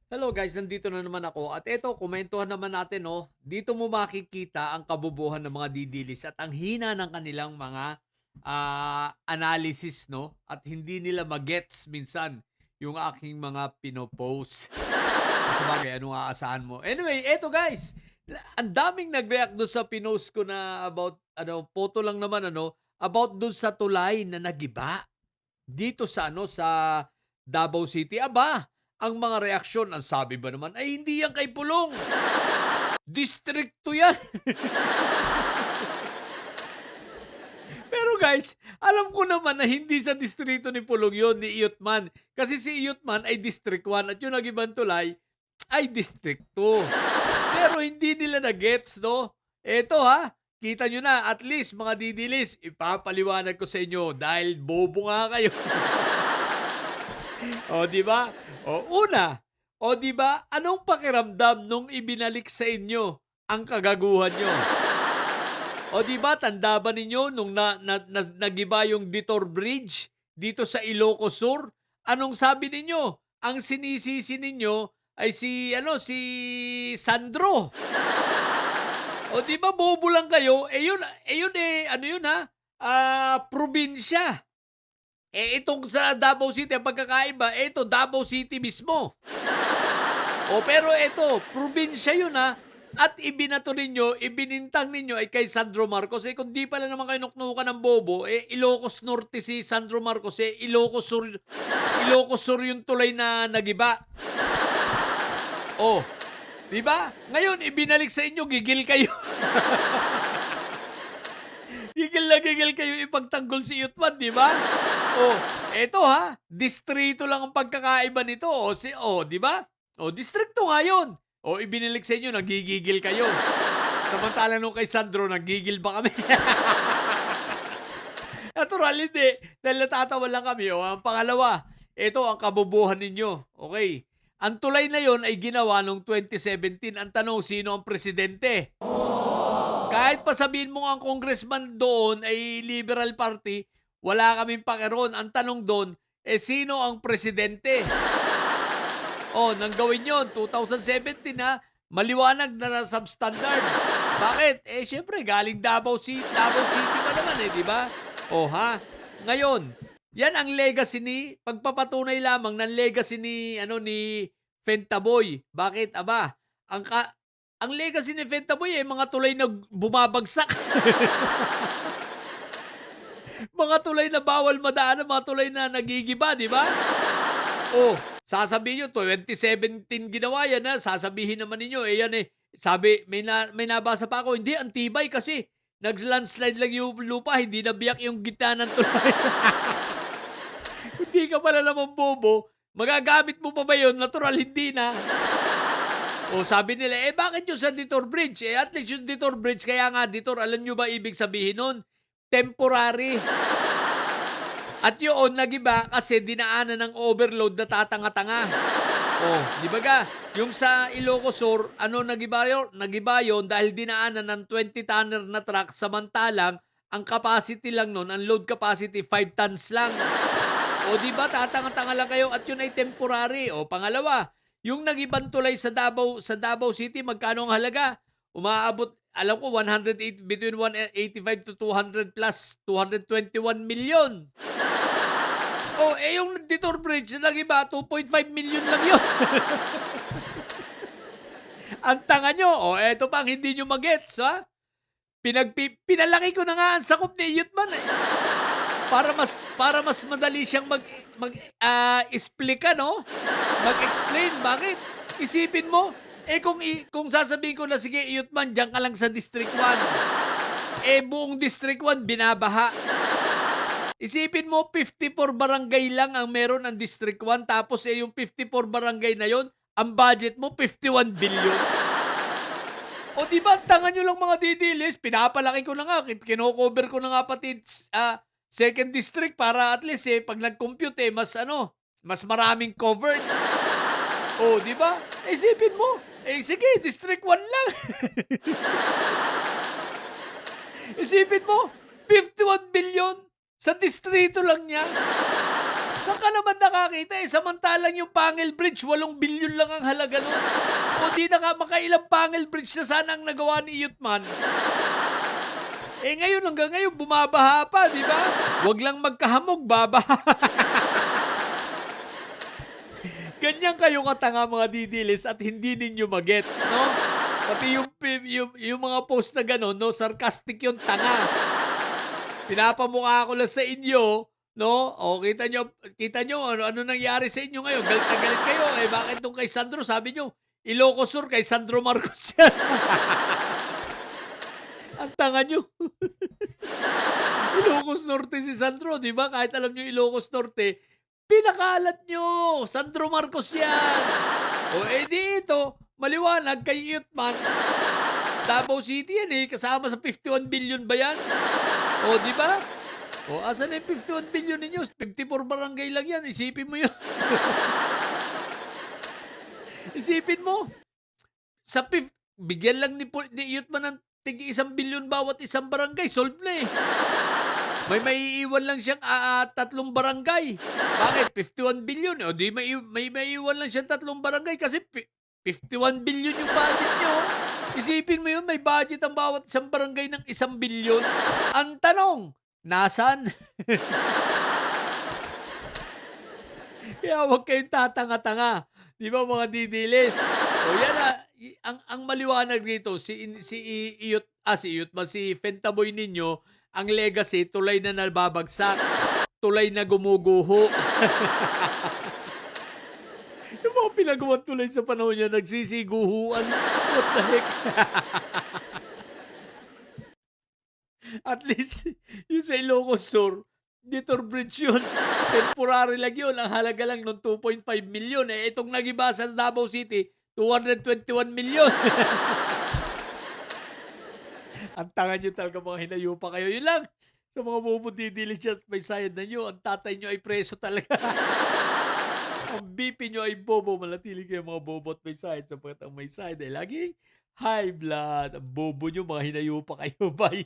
Hello guys, nandito na naman ako at eto kuwentuhan naman natin 'no. Dito mo makikita ang kabubuhan ng mga didilis at ang hina ng kanilang mga, analysis 'no at hindi nila magets minsan yung aking mga pino-post. Sabagay anong aasahan mo. Anyway, eto guys, ang daming nag-react dun sa pinost ko na about ano, photo lang naman ano, about dun sa tulay na nagiba. Dito sa ano, sa Davao City. Aba, ang mga reaksyon, ang sabi ba naman, ay hindi yan kay Pulong, distrikto yan. Pero guys, alam ko naman na hindi sa distrito ni Pulong yun, ni Iyutman. Kasi si Iyutman ay District 1 at yung nag-ibang tulay ay District 2. Pero hindi nila na-gets, no? Eto ha, kita nyo na, at least mga didilis, ipapaliwanag ko sa inyo dahil bobo nga kayo. O, di ba? O, una, o di ba, anong pakiramdam nung ibinalik sa inyo ang kagaguhan nyo? O di ba, tanda ba ninyo nung nagiba yung Detour Bridge dito sa Ilocos Sur? Anong sabi ninyo? Ang sinisisi ninyo ay si Sandro. O di ba bobo lang kayo? Ano yun ha? Probinsya. Itong sa Davao City, ang pagkakaiba, ito Davao City mismo. Pero ito, probinsya yun ha. At ibinato ninyo, ibinintang ninyo ay kay Sandro Marcos. Kung di pala naman kayo nuknukan ng bobo, Ilocos Norte si Sandro Marcos, Ilocos Sur yung tulay na nagiba. Oh, di ba? Ngayon, ibinalik sa inyo, gigil kayo. Gigil na gigil kayo ipagtanggol si Yutman, di ba? Eto ha, distrito lang ang pagkakaiba nito. Di ba? Distrito nga yun. Ibinalik sa inyo, nagigigil kayo. Samantala nung kay Sandro, nagigil ba kami? Natural, hindi. Dahil natatawa lang kami. Ang pangalawa, ito ang kabubuhan ninyo. Okay. Ang tulay na yon ay ginawa noong 2017. Ang tanong, sino ang presidente? Kahit pa sabihin mo ang congressman doon ay Liberal Party, wala kaming pakiroon. Ang tanong doon, sino ang presidente? Nang gawin yon 2017 ha, maliwanag na substandard. Bakit? Syempre, galing Davao City pa naman di ba? Ngayon, yan ang legacy pagpapatunay lamang ng legacy ni Fentaboy. Bakit? Aba, ang legacy ni Fentaboy mga tulay na bumabagsak. Mga tulay na bawal madaanan, mga tulay na nagigiba, di ba? Sasabihin nyo, 2017 ginawa yan ha. Sasabihin naman ninyo, yan sabi, may nabasa pa ako, hindi, ang tibay kasi nag-landslide lang yung lupa, hindi nabiyak yung gitna ng tulay. Hindi ka pala naman bobo, magagamit mo pa ba yun? Natural, hindi na. Sabi nila, bakit yung sa Detour Bridge? At least yung Detour Bridge, kaya nga Detour, alam nyo ba ibig sabihin nun? Temporary. At yun, nagiba kasi dinaanan ng overload na tatanga-tanga. Di ba ga? Yung sa Ilocos Sur, nagiba yun dahil dinaanan ng 20-tonner na truck samantalang ang capacity lang nun, ang load capacity 5 tons lang. Di ba? Tatanga-tanga lang kayo at yun ay temporary. Pangalawa, yung nagibang tulay sa Davao City, magkano ang halaga? Umaabot, alam ko, between 185 to 200 plus, 221 million. Yung Detour Bridge na nagiba, 2.5 million lang yun. Ang tanga nyo. Eto pa ang hindi nyo magets, ha? Pinalaki ko na nga ang sakop ni Yutman. Para mas madali siyang explica, no? Mag-explain. Bakit? Isipin mo, kung sasabihin ko na, sige, Yutman, diyan ka lang sa District 1. Buong District 1, binabaha. Isipin mo, 54 barangay lang ang meron ang District 1, tapos yung 54 barangay na yon, ang budget mo, 51 billion. Di ba, tanga nyo lang mga didilis, pinapalaki ko na nga, kino-cover ko na nga pati second district para at least pag nag-compute mas maraming covered. Di ba? Isipin mo, sige, District 1 lang. Isipin mo, 51 billion sa distrito lang niya. Saan ka naman nakakita, eh, samantalang yung Pangil Bridge 8 bilyon lang ang halaga nun. O di makailang Pangil Bridge na sana ang nagawa ni Iyutman. Eh, ngayon hanggang ngayon bumabaha pa, 'di ba? 'Wag lang magkahamog, babaha. Ganyan kayo katanga mga didilis at hindi ninyo magets, no? Pati yung mga post na gano'n 'no, sarcastic yung tanga. Pinapamukha ko lang sa inyo, no? O kita nyo ano nangyari sa inyo ngayon, galit na galit kayo. Eh, bakit nung kay Sandro sabi nyo, Ilocos Sur kay Sandro Marcos yan. Ang tanga nyo. Ilocos Norte si Sandro, di ba? Kahit alam nyo Ilocos Norte, pinakalat nyo. Sandro Marcos yan. O edi ito, maliwanag kay Iyutman. Davao City yan eh, kasama sa 51 billion ba yan? O di ba? O asan na yung 51 billion ninyo? 54 barangay lang yan, isipin mo yun. Isipin mo, sa bigyan lang ni Iyutman ng tig 1 billion bawat isang barangay, solve na eh. May maiiwan lang siyang 3 barangay. Bakit? 51 billion. O di may maiiwan lang siyang 3 barangay kasi 51 billion yung budget nyo. Isipin mo yun, may budget ang bawat isang barangay ng 1 billion. Ang tanong, nasan? Kaya huwag kayong tatanga-tanga. Di ba mga didilis? O yan ang maliwanag dito, si Iyutman, si Fentaboy ninyo, ang legacy, tulay na nababagsak, tulay na gumuguho. Yung mga pinagawang tulay sa panahon niya, nagsisiguhuan. What the heck? At least, yung sa Ilocos Sur, Detour Bridge yun. Temporary lang yun. Ang halaga lang ng 2.5 million. Eh, itong nagiba sa Davao City, 221 million. Ang tanga nyo talaga mga hinayupa kayo. Yun lang. Sa mga bubundidilis dyan, may sayad na nyo. Ang tatay nyo ay preso talaga. Ang BP nyo ay bobo. Manatili kayo mga bobo at may sayad. Sapagkat ang may sayad ay laging high blood. Ang bobo nyo, mga hinayupa kayo. Bye.